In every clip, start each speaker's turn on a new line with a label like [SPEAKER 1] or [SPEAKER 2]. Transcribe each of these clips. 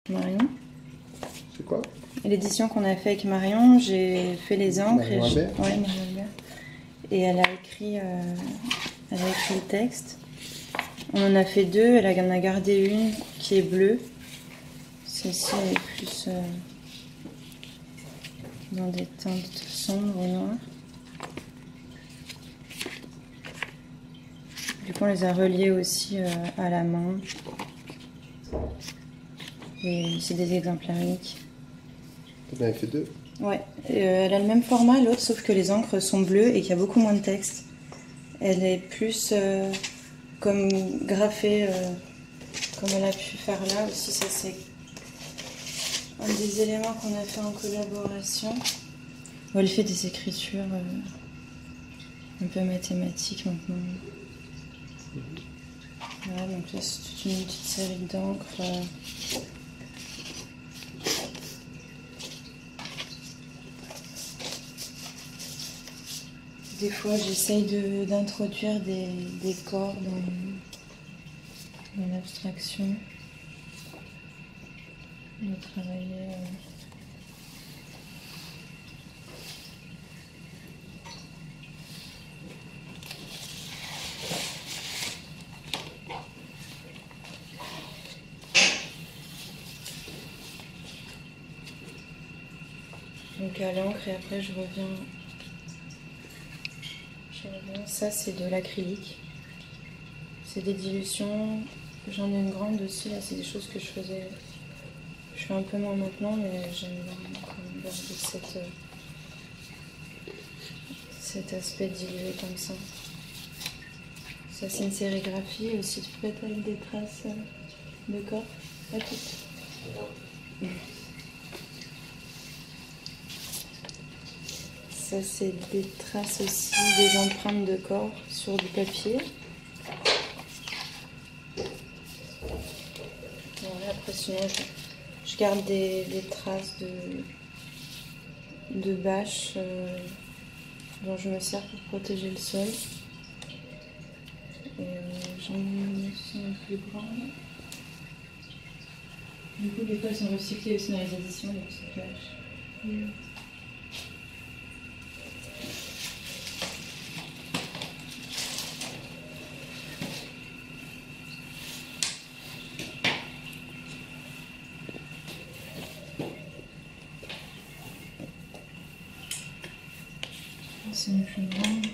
[SPEAKER 1] Marion.
[SPEAKER 2] C'est quoi?
[SPEAKER 1] L'édition qu'on a fait avec Marion, j'ai fait les encres.
[SPEAKER 2] Marion Albert.
[SPEAKER 1] Ouais, Marion Albert. Et elle a écrit le texte. On en a fait deux, elle en a gardé une qui est bleue. Celle-ci elle est plus dans des teintes sombres ou noires. Du coup on les a reliées aussi à la main. Et c'est des exemplaires uniques.
[SPEAKER 2] T'en avais fait deux?
[SPEAKER 1] Ouais, elle a le même format, l'autre, sauf que les encres sont bleues et qu'il y a beaucoup moins de texte. Elle est plus comme graffée, comme elle a pu faire là aussi. Ça, c'est un des éléments qu'on a fait en collaboration. Où elle fait des écritures un peu mathématiques maintenant. Voilà, donc là, c'est toute une petite série d'encres. Des fois, j'essaye d'introduire des corps dans l'abstraction, de travailler. Donc à l'encre et après je reviens. Ça, c'est de l'acrylique. C'est des dilutions. J'en ai une grande aussi. Là, c'est des choses que je faisais. Je fais un peu moins maintenant, mais j'aime bien garder cet aspect dilué comme ça. Ça, c'est une sérigraphie aussi. Tu peux être avec des traces de corps. Pas toutes. Ça, c'est des traces aussi, des empreintes de corps sur du papier. Voilà, après, sinon, je garde des traces de bâches dont je me sers pour protéger le sol. Et j'en ai aussi un plus grand. Du coup, des fois, elles sont recyclées aussi dans les éditions, les recyclages. C'est une plus grande.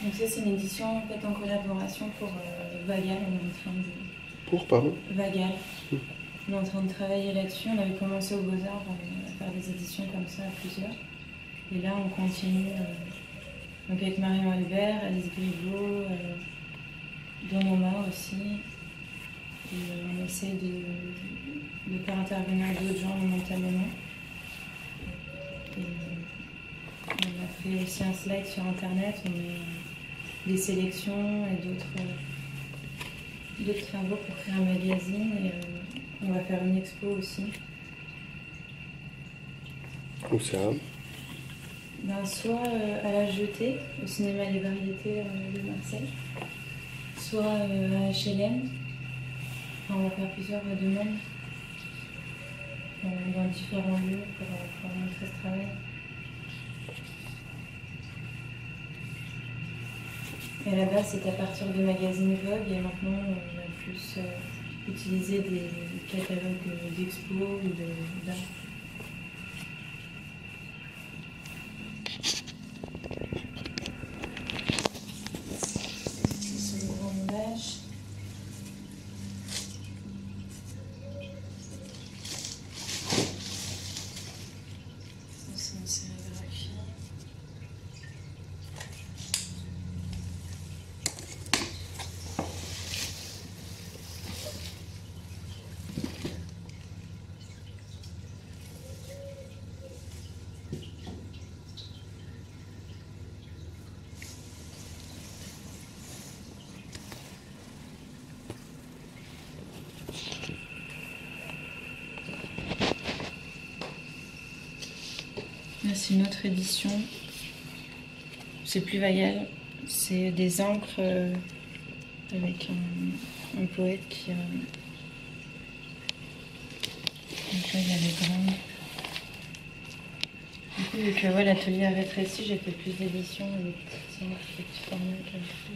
[SPEAKER 1] Donc ça, c'est une édition faite en collaboration pour Vagal. On est en train de...
[SPEAKER 2] Pour, pardon?
[SPEAKER 1] Vagal. On est en train de travailler là-dessus. On avait commencé au Beaux-Arts à faire des éditions comme ça à plusieurs. Et là, on continue donc avec Marion Albert, Alice Griveau, Donoma aussi. Et on essaye de faire intervenir d'autres gens momentanément. Et on a fait aussi un slide sur internet, on met des sélections et d'autres travaux pour créer un magazine. Et on va faire une expo aussi.
[SPEAKER 2] Où ça?
[SPEAKER 1] Soit à la Jetée, au cinéma Les Variétés de Marseille, soit à HLM. Enfin, on va faire plusieurs demandes dans différents lieux pour montrer ce travail. Et à la base, c'était à partir de magazines Vogue et maintenant, on a plus utilisé des catalogues d'expos ou d'art. C'est une grande bâche. C'est une sérigraphie. Là, c'est une autre édition. c'est plus vagal. C'est des encres avec un poète qui a... Donc là, il avait grande. Du coup, vu que l'atelier a rétréci, j'ai fait plus d'éditions et des petites encres, des petits formats que j'ai fait.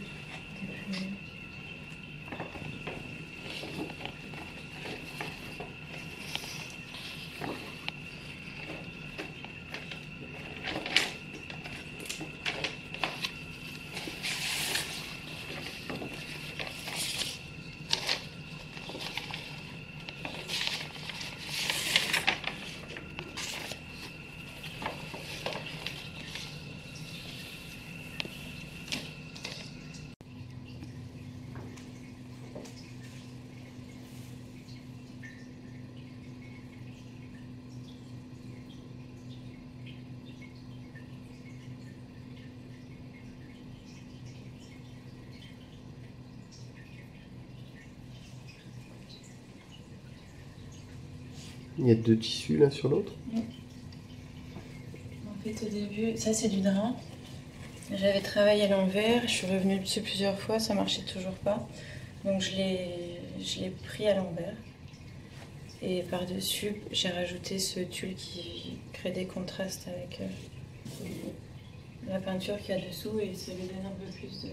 [SPEAKER 2] Il y a deux tissus l'un sur l'autre.
[SPEAKER 1] En fait, au début, ça c'est du drap. J'avais travaillé à l'envers, je suis revenue dessus plusieurs fois, ça marchait toujours pas. Donc je l'ai pris à l'envers. Et par-dessus, j'ai rajouté ce tulle qui crée des contrastes avec la peinture qu'il y a dessous et ça lui donne un peu plus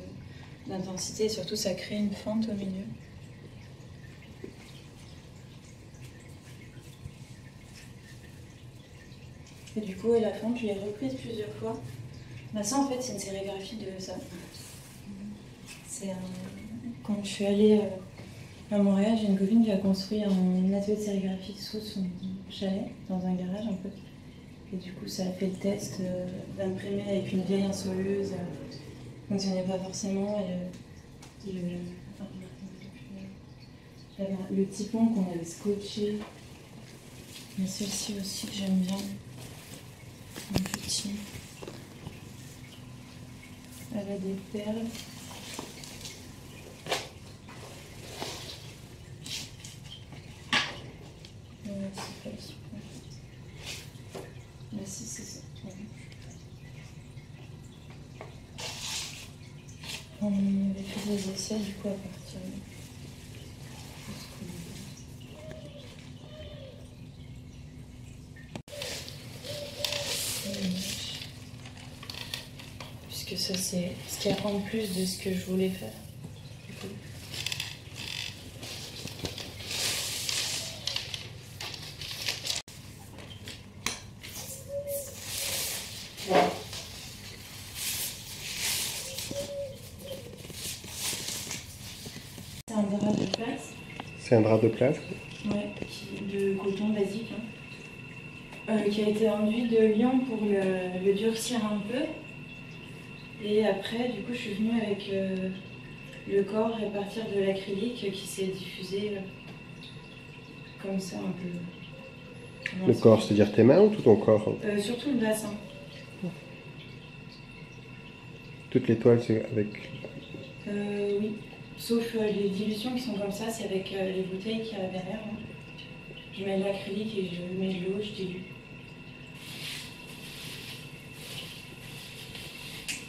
[SPEAKER 1] d'intensité et surtout ça crée une fente au milieu. Et du coup, la fente, je l'ai reprise plusieurs fois. Bah, ça, en fait, c'est une sérigraphie de ça. Quand je suis allée à Montréal, j'ai une copine qui a construit un atelier de sérigraphie sous son chalet, dans un garage un peu. Et du coup, ça a fait le test d'imprimer avec une vieille insoleuse. Ça ne fonctionnait pas forcément. Le typon qu'on avait scotché. Il y a celle-ci aussi que j'aime bien. Un petit. Elle a des perles. C'est pas le typon. Là, si, c'est ça. On avait fait des essais du coup à partir de... Puisque ça c'est ce qu'il y a en plus de ce que je voulais faire. C'est un drap de place.
[SPEAKER 2] C'est un drap de place.
[SPEAKER 1] Ouais, de coton basique. Qui a été enduit de liant pour le durcir un peu. Et après, du coup, je suis venue avec le corps et partir de l'acrylique qui s'est diffusé comme ça un peu.
[SPEAKER 2] Le corps, c'est-à-dire tes mains ou tout ton corps?
[SPEAKER 1] Surtout le bassin.
[SPEAKER 2] Toute l'étoile, c'est avec...
[SPEAKER 1] Oui, sauf les dilutions qui sont comme ça, c'est avec les bouteilles qu'il y a derrière. Hein. Je mets de l'acrylique et je mets de l'eau, je dilue.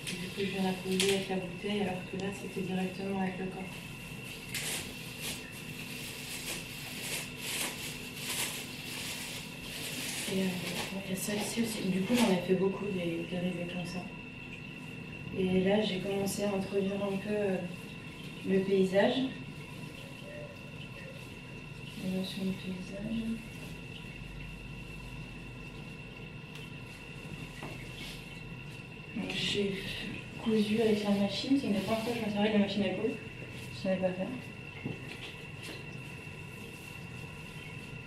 [SPEAKER 1] Du coup, je viens la poser avec la bouteille, alors que là, c'était directement avec le corps. Et il y a celle-ci aussi. Du coup, j'en ai fait beaucoup des dérivés comme ça. Et là, j'ai commencé à introduire un peu le paysage. La notion de paysage. J'ai cousu avec la machine, c'est une des premières fois que je me servais de la machine à coudre. Je ne savais pas faire.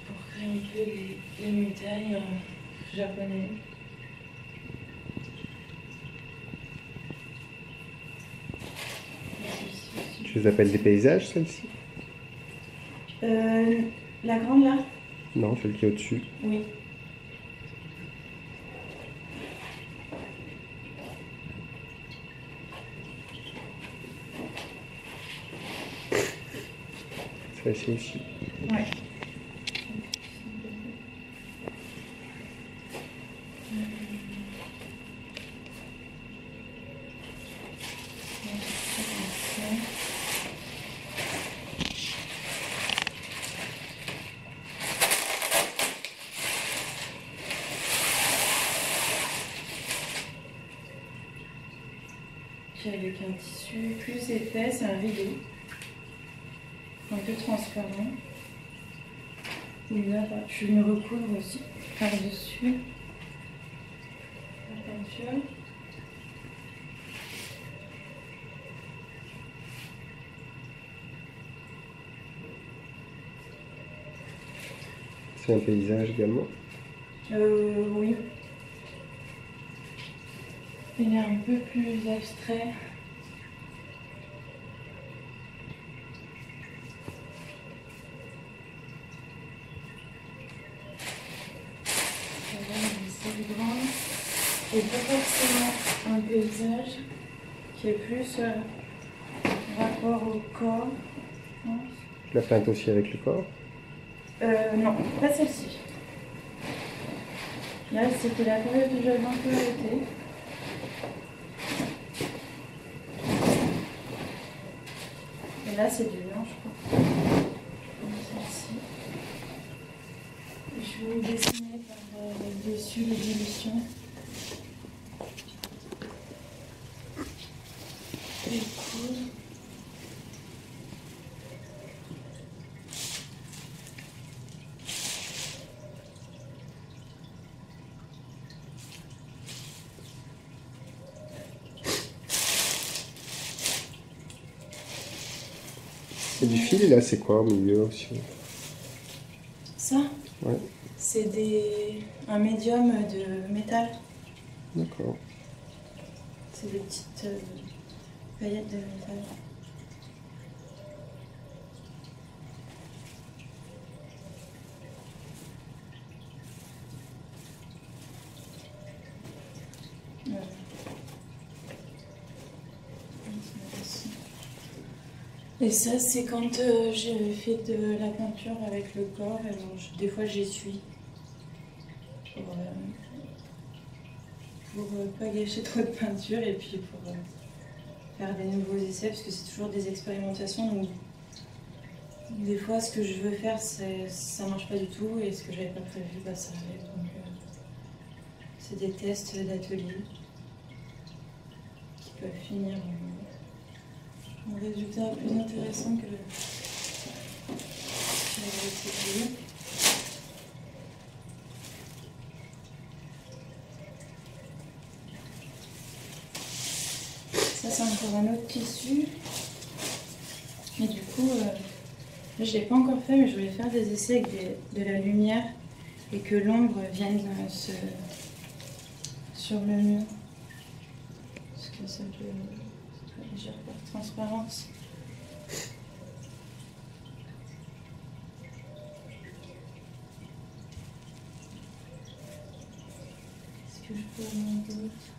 [SPEAKER 1] Pour créer un peu les montagnes japonaises.
[SPEAKER 2] Tu les appelles des paysages, celles-ci?
[SPEAKER 1] La grande là?
[SPEAKER 2] Non, celle qui est au-dessus.
[SPEAKER 1] Oui.
[SPEAKER 2] Celle-ci aussi.
[SPEAKER 1] Ouais. Puis avec un tissu plus épais, c'est un rideau, un peu transparent. Et là, je suis venue recouvrir aussi par-dessus la peinture.
[SPEAKER 2] C'est un paysage également.
[SPEAKER 1] Oui. Il est un peu plus abstrait. C'est grand. Et pas forcément un paysage qui est plus rapport au corps.
[SPEAKER 2] Tu l'as peinte aussi avec le corps?
[SPEAKER 1] Non, pas celle-ci. Là, c'était la période où j'avais un peu arrêté. Et là, c'est du blanc, je crois. Comme celle-ci. Je vais dessiner par dessus les dilutions. Et cool.
[SPEAKER 2] Et du fil, là, c'est quoi au milieu aussi?
[SPEAKER 1] Ça,
[SPEAKER 2] Ouais,
[SPEAKER 1] c'est un médium de métal.
[SPEAKER 2] d'accord.
[SPEAKER 1] C'est des petites paillettes de métal. Voilà. Et ça, c'est quand j'ai fait de la peinture avec le corps. Et bon, des fois, j'essuie pour pas gâcher trop de peinture et puis pour faire des nouveaux essais, parce que c'est toujours des expérimentations. Donc, des fois, ce que je veux faire, ça marche pas du tout, et ce que j'avais pas prévu, bah, ça arrive. Donc, c'est des tests d'atelier qui peuvent finir en résultat plus intéressant que j'avais essayé. Ça, c'est encore un autre tissu. Et du coup, là, je ne l'ai pas encore fait, mais je voulais faire des essais avec de la lumière et que l'ombre vienne sur le mur. Parce que ça peut agir par transparence. Est-ce que je peux en mettre d'autres?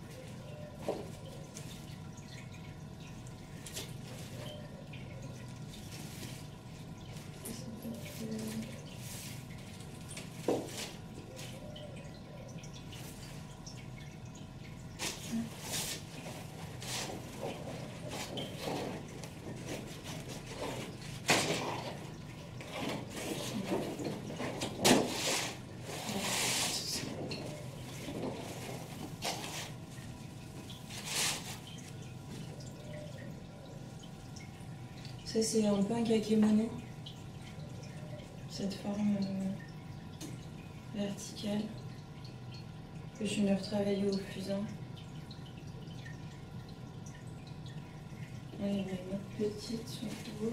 [SPEAKER 1] Ça, c'est un peu un kakémono, cette forme verticale que je viens de retravailler au fusain. Il y en a une autre petite sur le haut.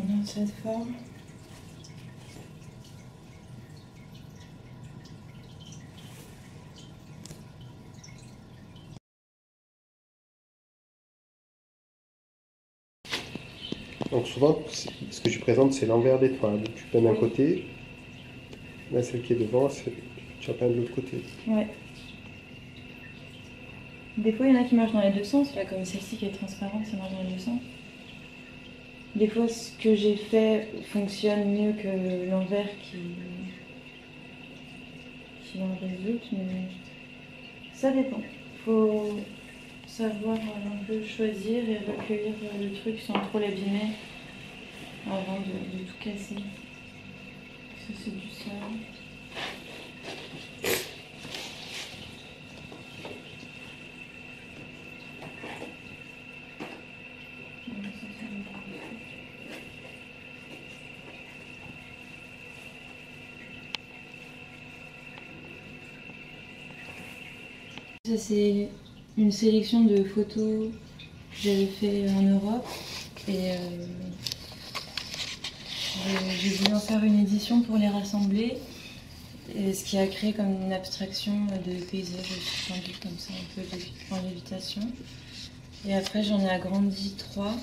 [SPEAKER 1] On a cette forme.
[SPEAKER 2] Donc souvent, ce que tu présentes, c'est l'envers des toiles. Tu peins d'un
[SPEAKER 1] Oui.
[SPEAKER 2] côté, là, celle qui est devant, tu vas peindre de l'autre côté.
[SPEAKER 1] Ouais. Des fois, il y en a qui marchent dans les deux sens, là, comme celle-ci qui est transparente, ça marche dans les deux sens. Des fois, ce que j'ai fait fonctionne mieux que l'envers qui en résulte, mais ça dépend. faut savoir un peu choisir et recueillir le truc sans trop l'abîmer avant de tout casser. Ça c'est du sable. Ça c'est une sélection de photos que j'avais fait en Europe et j'ai voulu en faire une édition pour les rassembler, et ce qui a créé comme une abstraction de paysage suspendu comme ça, un peu en lévitation. Et après j'en ai agrandi 3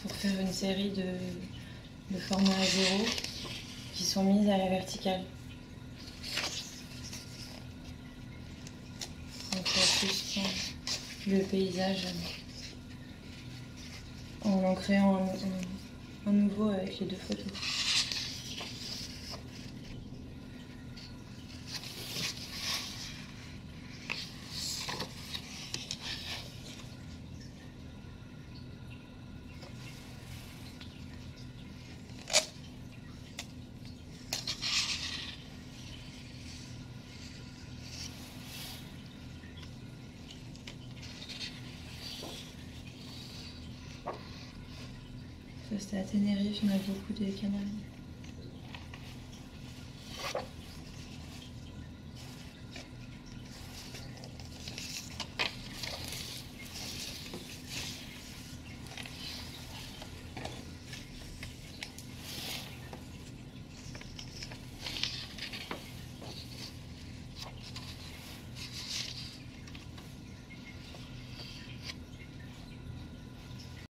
[SPEAKER 1] pour faire une série de format A0 qui sont mises à la verticale. Donc là, plus le paysage en créant un nouveau avec les 2 photos. Ça c'était à Tenerife, il y en a beaucoup des Canaries.